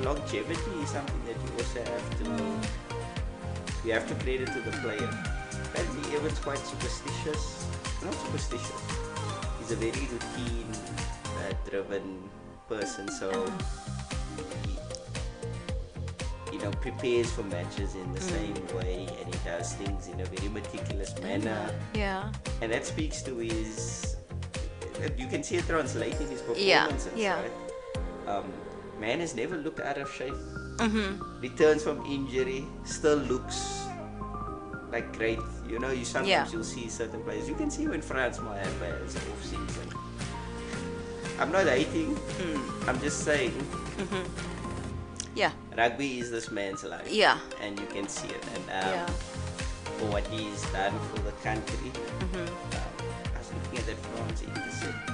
longevity is something that you also have to. You have to credit to the player. Apparently, Eben's quite superstitious. Not superstitious. He's a very routine-driven person. So he, prepares for matches in the same way, and he does things in a very meticulous manner. Yeah. And that speaks to his. You can see it translating his performances. Yeah. Right? Man has never looked out of shape. Mm-hmm. Returns from injury, still looks like great. You sometimes you'll see certain players. You can see when France might have has off season. I'm not hating. I'm just saying. Mm-hmm. Yeah. Rugby is this man's life. Yeah. And you can see it. And for what he's done for the country, I was looking at that France intercept.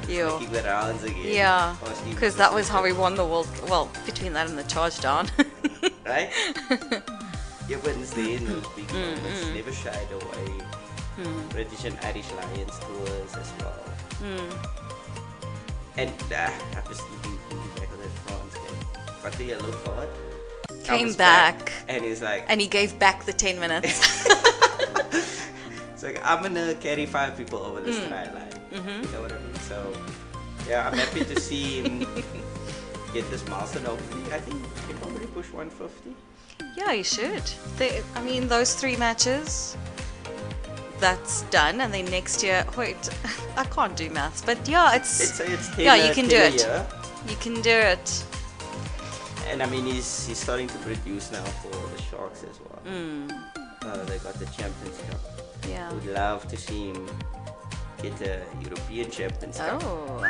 Making the rounds again. Yeah, because that was how we won the world. Well, between that and the charge down. Right? Eben's there in those big moments, never shied away. British and Irish Lions tours as well. And I'm just looking back at that France game. Got the yellow card. Came back. And he's like... And he gave back the 10 minutes. It's like, I'm going to carry 5 people over this try line. You know what I mean? So, yeah, I'm happy to see him get this milestone. Hopefully, I think he can probably push 150. Yeah, he should. Those 3 matches, that's done. And then next year, wait, I can't do maths, but yeah, it's 10, you can do it. Year. You can do it. And I mean, he's starting to produce now for the Sharks as well. They got the Champions Cup. Yeah. Would love to see him get a European Champions Cup. Oh.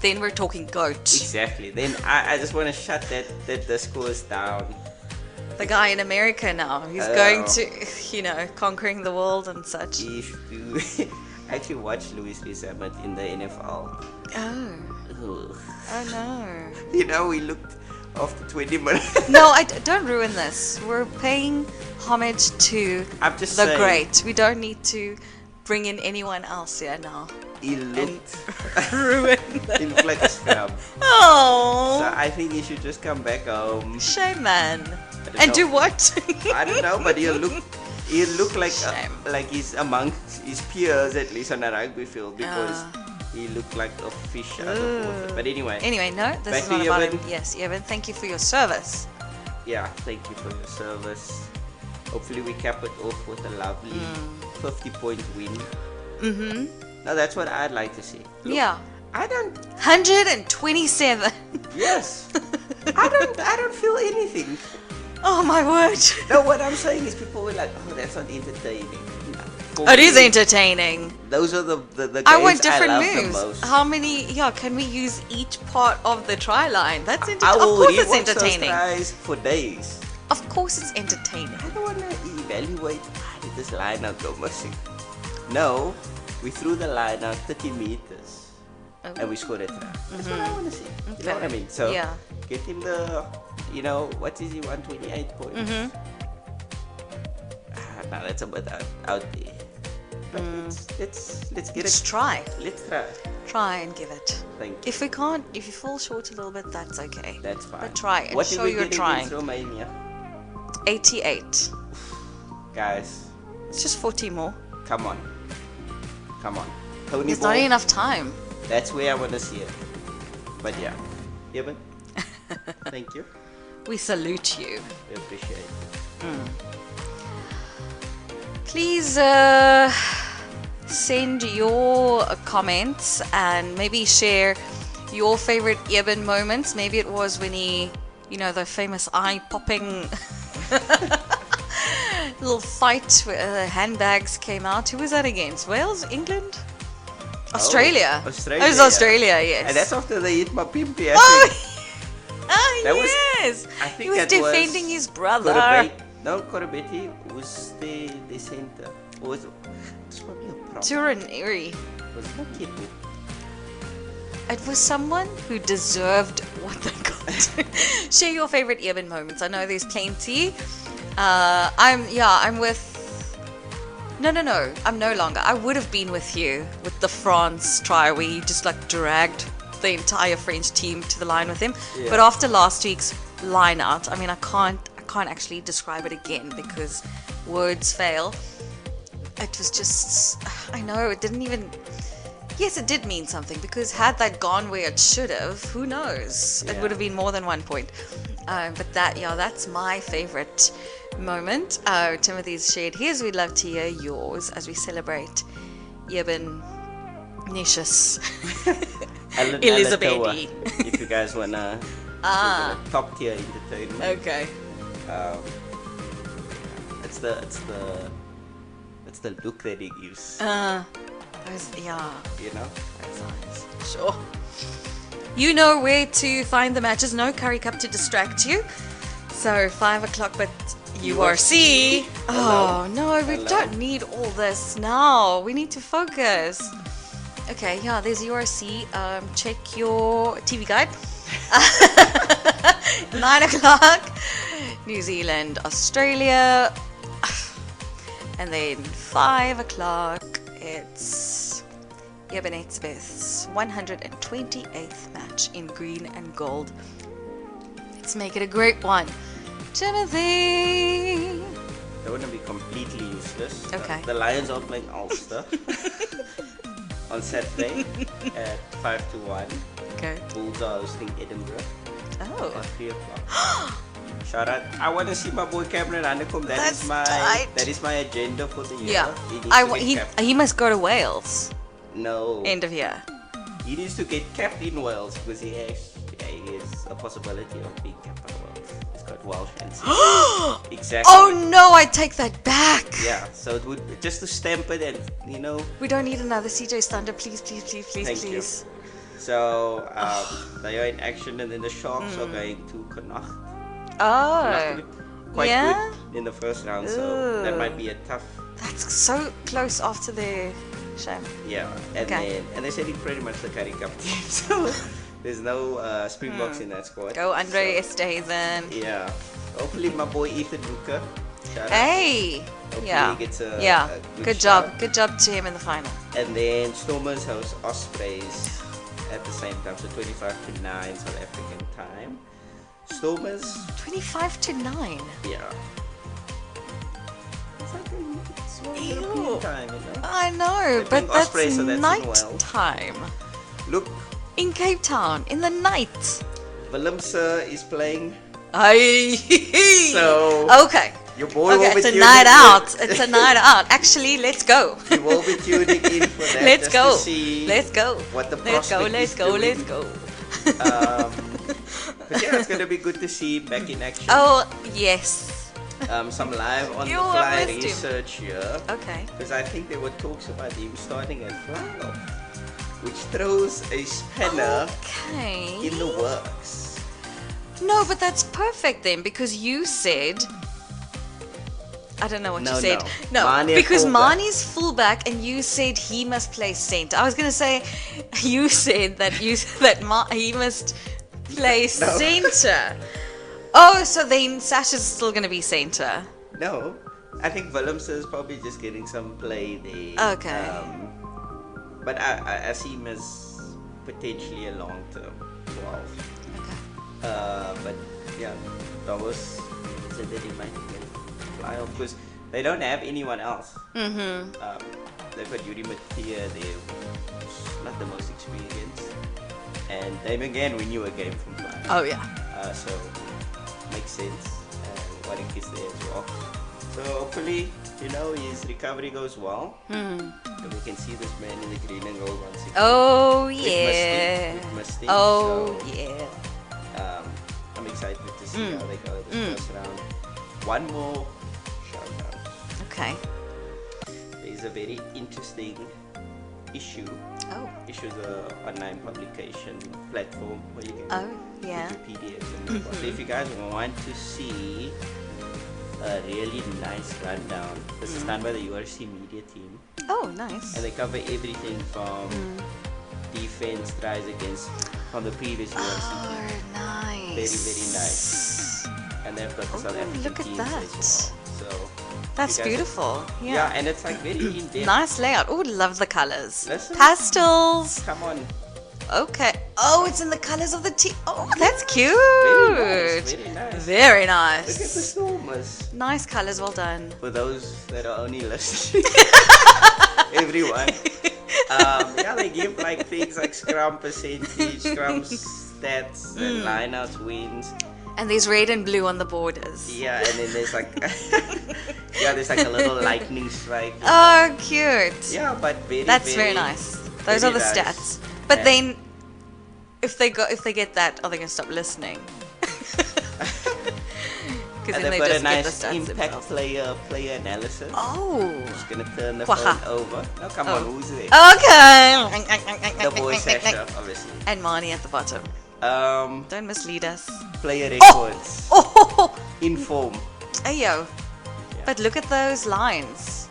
Then we're talking GOAT. Exactly. Then I just want to shut that discourse down. The guy in America now. He's going to, conquering the world and such. If you actually watch Louis Elizabeth in the NFL. Oh. Oh no. We looked after 20 minutes. No, don't ruin this. We're paying homage to the great. We don't need to bring in anyone else here now. He looked ruin. He looked like a scrub. Oh. So I think he should just come back home. Shame, man. And do what? I don't know, but he'll look like he's amongst his peers, at least on a rugby field, because he looked like a fish out of water. But anyway, no, this is not about him. Yes, Eben, thank you for your service. Yeah, thank you for your service. Hopefully we cap it off with a lovely 50-point win. Now that's what I'd like to see. Look, yeah. 127. Yes. I don't feel anything. Oh my word. No, what I'm saying is people were like, oh, that's not entertaining. It is entertaining. Those are the games I want different love moves. the most. How many? Yeah, can we use each part of the try line? That's I entertaining. Of will course, it's rewatch those entertaining. tries for days. Of course, it's entertaining. I don't want to evaluate. Did this line out go missing? No, we threw the line out 30 meters and we scored a try. That's what I want to see. You know what I mean? So get him the, what is he, 128 points? Now that's a bit out there. But let's try. Let's try. Try and give it. Thank you. If we can't, if you fall short a little bit, that's okay. That's fine. But try and what show you're trying. Romania? 88. Guys. It's just 40 more. Come on. Tony There's ball. not enough time. That's where I want to see it. But yeah. Eben, thank you. We salute you. We appreciate it. Please send your comments and maybe share your favorite Eben moments. Maybe it was when he, the famous eye-popping little fight where the handbags came out. Who was that against? Wales? England? Australia. Australia. It was Australia, yes. And that's after they hit my pimpy. Yes. I think he was defending his brother. Corabetti was the center. Or was it was probably a prop. Turaneri. Was it not Kipu? it was someone who deserved what they got. Share your favorite Eben moments. I know there's plenty. I'm with. No. I'm no longer. I would have been with you with the France try where he just like dragged the entire French team to the line with him. Yeah. But after last week's line out, I mean, I can't actually describe it again because words fail. It was just, I know, it didn't even. Yes, it did mean something because had that gone where it should have, who knows? Yeah. It would have been more than 1 point. But that's my favorite moment. Timothy's shared his. We'd love to hear yours as we celebrate Eben Elizabedi. If you guys wanna top tier entertainment. Okay. It's the look that he gives. Yeah. You know? That's nice. Sure. You know where to find the matches. No curry cup to distract you. So 5 o'clock, but URC. Oh no, we don't need all this now. We need to focus. Okay, yeah, there's URC. Check your TV guide. 9 o'clock, New Zealand, Australia. And then 5 o'clock, it's Eben Etzebeth's 128th match in green and gold. Let's make it a great one. Timothy! They want to be completely useless. Okay. The Lions are playing Ulster on Saturday at 5-1. Okay. Bulls are hosting Edinburgh Oh. at 3 o'clock. Shout out. I want to see my boy Cameron Andercombe. That's tight. That is my agenda for the year. Yeah. He needs to get capped. He must go to Wales. No. End of year. He needs to get capped in Wales because he is a possibility of being capped by Wales. He's got Welsh ancestry. Exactly. Oh no, I take that back. Yeah, so it would just to stamp it and We don't need another CJ Thunder, please. Thank you. So they are in action, and then the Sharks are going to Connacht. Oh. Quite Yeah? good in the first round, so that might be a tough. That's so close after their shame. Yeah, and Okay. they're setting pretty much the Curry Cup team, so there's no Springboks in that squad. Go Andre so, Esterhazen. Yeah, hopefully my boy Ethan Hooker. shout out. Hey. Hopefully Yeah. he gets a Good shout. job. Good job to him in the final. And then Stormers host Ospreys at the same time, so 25-9 South African time. Stormers, 25-9. yeah. It's like it's Ew. European time, I know, They're but playing that's Ospreys, so that's in night Wales. time. Look, In Cape Town, in the night. Willemse is playing, Aye. so Okay. your boy will Okay, be it's a tuning night in. out. It's a night out. Actually, let's go. You will be tuning in for that. Let's just go. To see Let's go. what the Let's go. prospect Let's is go. doing. Let's go. But yeah, it's gonna be good to see him back in action. Oh yes. Some live on You the fly missed him. research here. Okay. Because I think there were talks about him starting at fly-off, which throws a spanner Okay. in the works. No, but that's perfect then because you said. I don't know what No, you said. no. Mane because fullback. Mani's fullback, and you said he must play centre. I was gonna say, you said that he must play centre. Oh, so then Sash is still gonna be centre. No, I think Willemse is probably just getting some play there. Okay. But I see him as potentially a long-term 12. Okay. But yeah, Thomas said that he might fly off because they don't have anyone else. Mm-hmm. They've got Yuri Mattia there, who's not the most experienced, and Damian again we knew a game from flying. Oh yeah. So makes sense. Warwick is there as well. So hopefully, his recovery goes well. And we can see this man in the green and gold once again. Oh We've yeah. missed him, Oh so, yeah. I'm excited to see how they go this first round. One more shout out. Okay. There's a very interesting issue. Oh. Issue is an online publication platform where you can Oh yeah. put your PDFs and whatnot. So if you guys want to see a really nice rundown, this is done by the URC media team, Oh nice. and they cover everything from defense tries against from the previous URC. Oh, nice. Very, very nice. And they've got the South African look at teams that. as well. So That's you guys beautiful. yeah, and it's like very in depth. Nice layout. Oh, love the colors. Listen. Pastels. Come on. Okay. Oh, it's in the colors of the team. Oh, that's cute. Very nice. Very nice. Look at the Stormers. Nice colors. Well done. For those that are only listening, everyone. Yeah, they give like things like scrum percentage, scrum stats, and lineouts wins. And there's red and blue on the borders. Yeah, and then there's like there's like a little lightning strike. Oh, cute. Yeah, but That's very nice. Those very are the nice. stats. But And- then, if they get that, are they gonna stop listening? Because And then they've they got a just get the nice stats impact themselves. player analysis. Oh. Just gonna turn the Quaha. phone over. Oh, come Oh. on, who's there? Okay. The boy Sasha, obviously. And Marnie at the bottom. Don't mislead us. Player records. Oh, Inform. ayo. But look at those lines.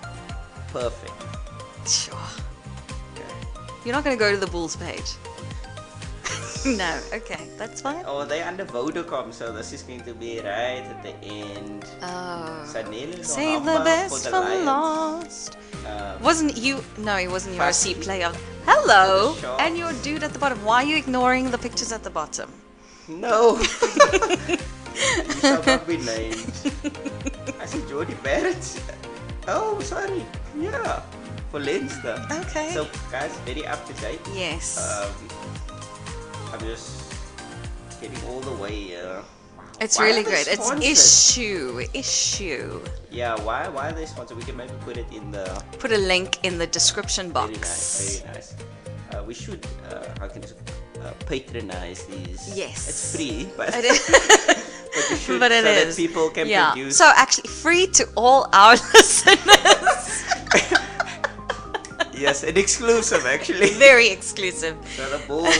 Perfect. Sure. Okay. You're not going to go to the Bulls page. No. Okay. That's fine. Oh, they're under Vodacom, so this is going to be right at the end. Oh. Sanel Save the best for last. Wasn't you? No, he wasn't your Fasi. C player. Hello. For the shop. And your dude at the bottom. Why are you ignoring the pictures at the bottom? No. You shall not be named. I said Jody Barrett. Oh, sorry. Yeah. For Leinster. Okay. So, guys, very up to date. Yes. I'm just getting all the way. It's Why really are they great. It's sponsored? issue. Yeah, why are they sponsored? We can maybe put it in the. Put a link in the description box. Very nice, very nice. We should, how can I patronize these. Yes. It's free, but, It is. but we should But it so is. that people can Yeah. produce. So actually, free to all our listeners. Yes, an exclusive actually. Very exclusive. So the Bulls,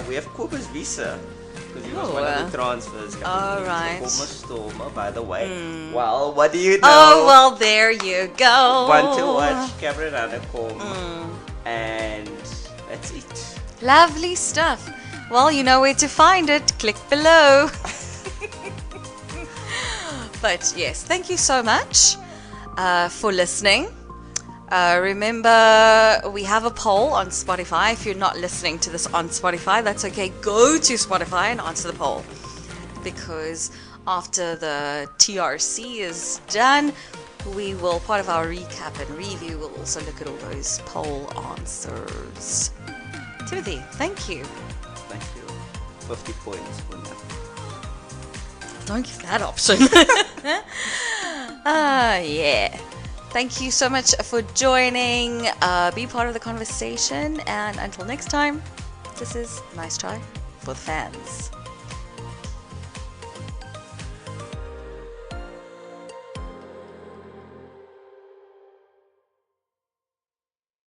we have Cobus Visa. Because he was one of the transfers. All right. Former Stormer, by the way. Well, what do you know? Oh well, there you go. Want to watch Cameron Anakom. And that's it. Lovely stuff. Well, you know where to find it. Click below. But yes, thank you so much for listening. Remember, we have a poll on Spotify. If you're not listening to this on Spotify, that's okay. Go to Spotify and answer the poll. Because after the TRC is done, we will, part of our recap and review, we'll also look at all those poll answers. Timothy, thank you. Thank you. 50 points for that. Don't give that option. Yeah. Thank you so much for joining. Be part of the conversation. And until next time, this is Nice Try for the fans.